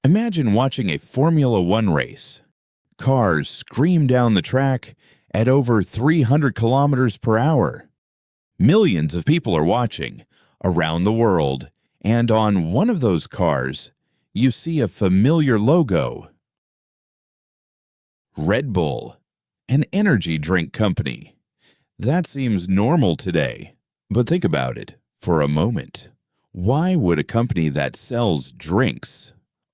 Imagine watching a Formula One race. Cars scream down the track at over 300 kilometers per hour. Millions of people are watching around the world, and on one of those cars, you see a familiar logo. Red Bull, an energy drink company. That seems normal today, but think about it for a moment. Why would a company that sells drinks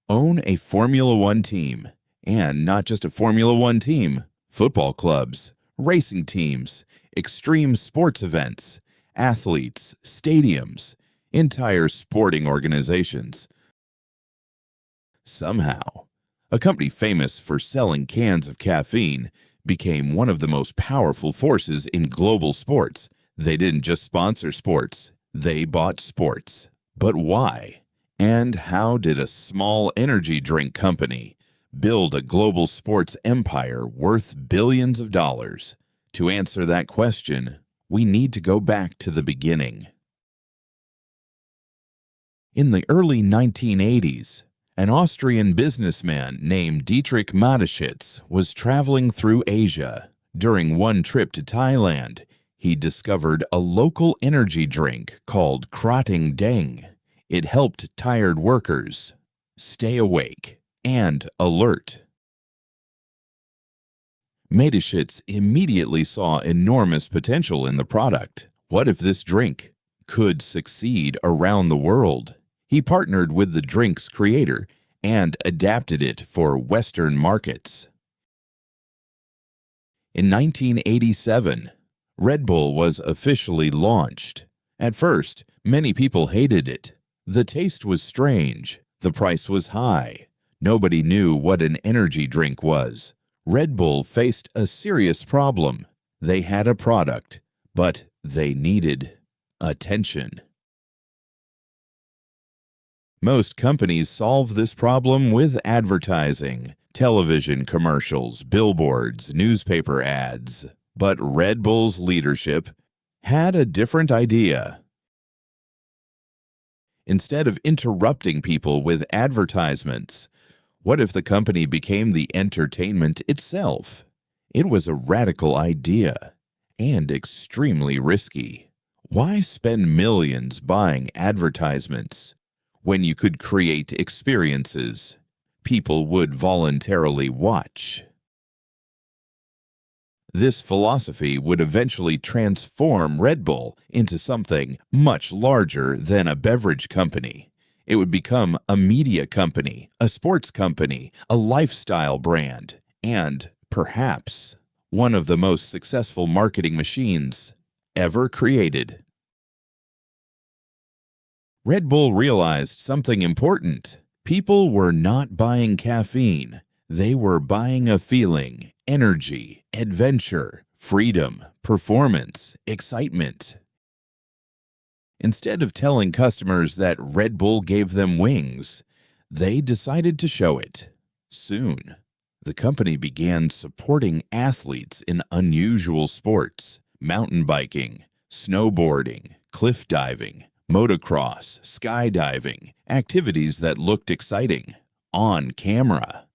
own a Formula One team? And not just a Formula One team, football clubs, racing teams, extreme sports events, athletes, stadiums, entire sporting organizations. Somehow, a company famous for selling cans of caffeine became one of the most powerful forces in global sports. They didn't just sponsor sports, they bought sports. But why? And how did a small energy drink company build a global sports empire worth billions of dollars? To answer that question, we need to go back to the beginning. In the early 1980s, an Austrian businessman named Dietrich Mateschitz was traveling through Asia. During one trip to Thailand, he discovered a local energy drink called Krating Deng. It helped tired workers stay awake and alert. Mateschitz immediately saw enormous potential in the product. What if this drink could succeed around the world? He partnered with the drink's creator and adapted it for Western markets. In 1987, Red Bull was officially launched. At first, many people hated it. The taste was strange. The price was high. Nobody knew what an energy drink was. Red Bull faced a serious problem. They had a product, but they needed attention. Most companies solve this problem with advertising, television commercials, billboards, newspaper ads. But Red Bull's leadership had a different idea. Instead of interrupting people with advertisements, what if the company became the entertainment itself? It was a radical idea and extremely risky. Why spend millions buying advertisements when you could create experiences people would voluntarily watch? This philosophy would eventually transform Red Bull into something much larger than a beverage company. It would become a media company, a sports company, a lifestyle brand, and perhaps one of the most successful marketing machines ever created. Red Bull realized something important. People were not buying caffeine. They were buying a feeling, energy, adventure, freedom, performance, excitement. Instead of telling customers that Red Bull gave them wings, they decided to show it. Soon, the company began supporting athletes in unusual sports: mountain biking, snowboarding, cliff diving, motocross, skydiving, activities that looked exciting on camera.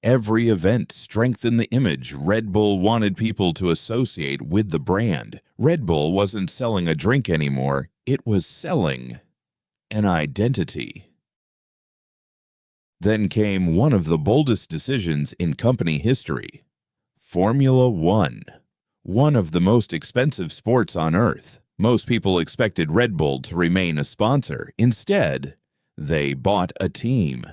Every event strengthened the image Red Bull wanted people to associate with the brand. Red Bull wasn't selling a drink anymore, it was selling an identity. Then came one of the boldest decisions in company history: Formula One. One of the most expensive sports on earth. Most people expected Red Bull to remain a sponsor. Instead, they bought a team.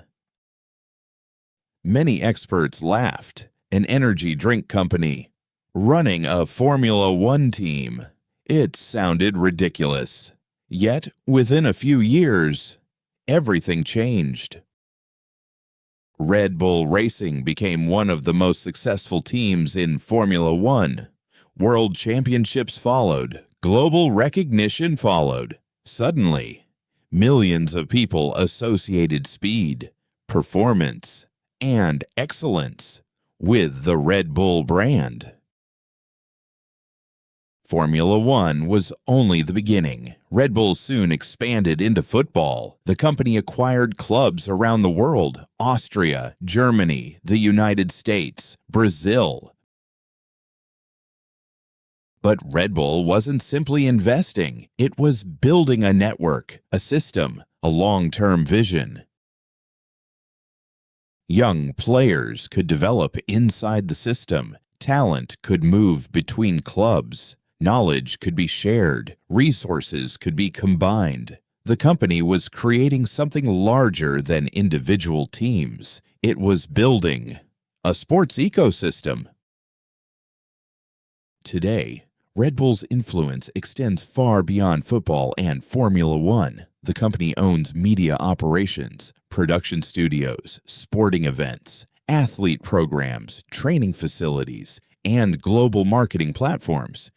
Many experts laughed. An energy drink company running a Formula One team. It sounded ridiculous. Yet, within a few years, everything changed. Red Bull Racing became one of the most successful teams in Formula One. World championships followed. Global recognition followed. Suddenly, millions of people associated speed, performance, and excellence with the Red Bull brand. Formula One was only the beginning. Red Bull soon expanded into football. The company acquired clubs around the world: Austria, Germany, the United States, Brazil. But Red Bull wasn't simply investing. It was building a network, a system, a long-term vision. Young players could develop inside the system. Talent could move between clubs. Knowledge could be shared. Resources could be combined. The company was creating something larger than individual teams. It was building a sports ecosystem. Today, Red Bull's influence extends far beyond football and Formula One. The company owns media operations, production studios, sporting events, athlete programs, training facilities, and global marketing platforms.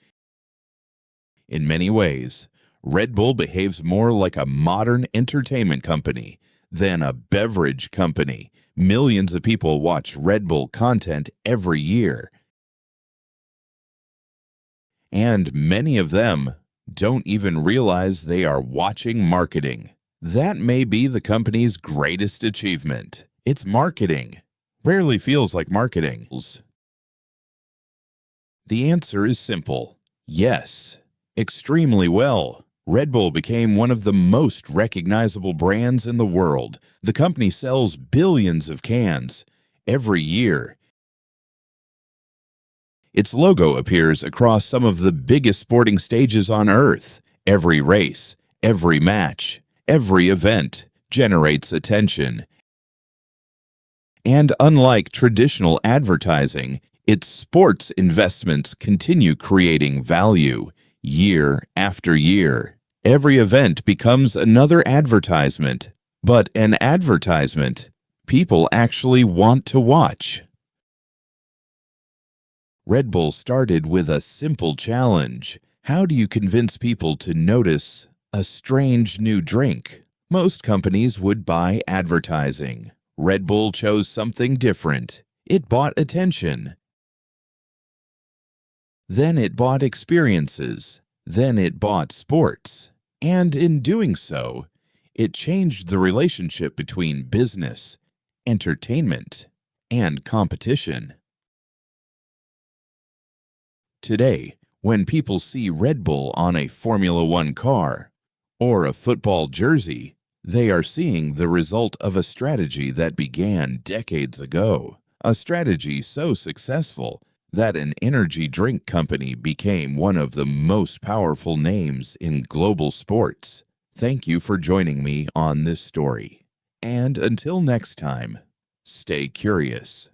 In many ways, Red Bull behaves more like a modern entertainment company than a beverage company. Millions of people watch Red Bull content every year, and many of them don't even realize they are watching marketing. That may be the company's greatest achievement. It's marketing. Rarely feels like marketing. The answer is simple: yes. Extremely well. Red Bull became one of the most recognizable brands in the world. The company sells billions of cans every year. Its logo appears across some of the biggest sporting stages on Earth. Every race, every match, every event generates attention. And unlike traditional advertising, its sports investments continue creating value year after year. Every event becomes another advertisement, but an advertisement people actually want to watch. Red Bull started with a simple challenge. How do you convince people to notice a strange new drink? Most companies would buy advertising. Red Bull chose something different. It bought attention. Then it bought experiences. Then it bought sports. And in doing so, it changed the relationship between business, entertainment, and competition. Today, when people see Red Bull on a Formula One car or a football jersey, they are seeing the result of a strategy that began decades ago. A strategy so successful that an energy drink company became one of the most powerful names in global sports. Thank you for joining me on this story. And until next time, stay curious.